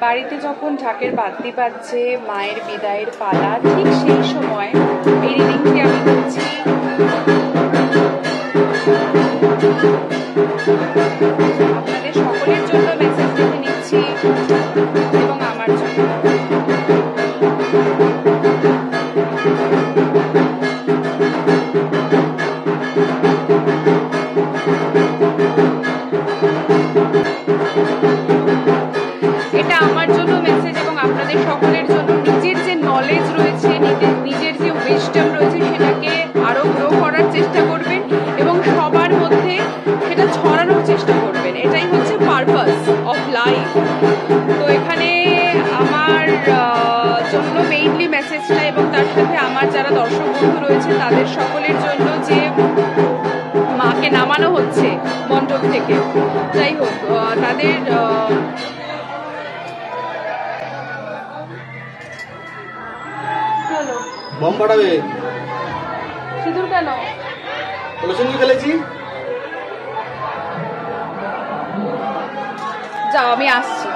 বাড়িতে যখন ঢাকের বাদ্যি বাজছে, মায়ের বিদায়ের পালা, ঠিক সেই সময় এই রিডিংটি আমি করছি আপনাদের সকলের জন্য। মেসেজ লিখে নিচ্ছি এবং আমার জন্য। এটা আমার জন্য মেসেজ এবং আপনাদের সকলের জন্য। নিজের যে নলেজ রয়েছে, নিজের যে উইজডম রয়েছে, সেটাকে আরো গ্রো করার চেষ্টা করবেন এবং সবার মধ্যে সেটা ছড়ানোর চেষ্টা করবেন। এটাই হচ্ছে পারপাস অফ লাইফ। তো এখানে আমার জন্য মেইনলি মেসেজটা, এবং তার সাথে আমার যারা দর্শক বন্ধু রয়েছে তাদের সকলের জন্য, যে মাকে নামানো হচ্ছে মণ্ডপ থেকে, যাই হোক তাদের বম ফাটাবে। সিঁদুর কেন? সিঁদুর খেলেছি। যাও, আমি আসছি।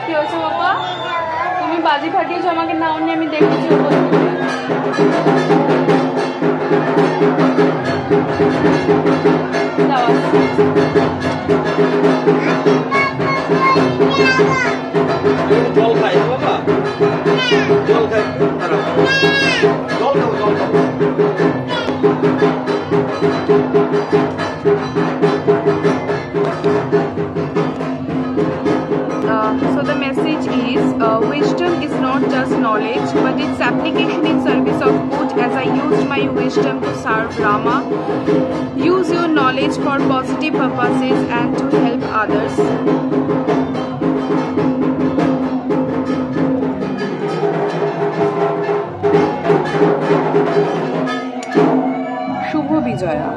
কি হয়েছে বাবা? তুমি বাজি ফাটিয়েছো, আমাকে নাওনি, আমি দেখেছি। যাও, আসছি। জল খাই বাবা, জল খাই, জল খাও, জল খাও। So the message is, wisdom is not just knowledge, but its application in service of good. As I used my wisdom to serve Rama, use your knowledge for positive purposes and to help others. Shubho Bijoya.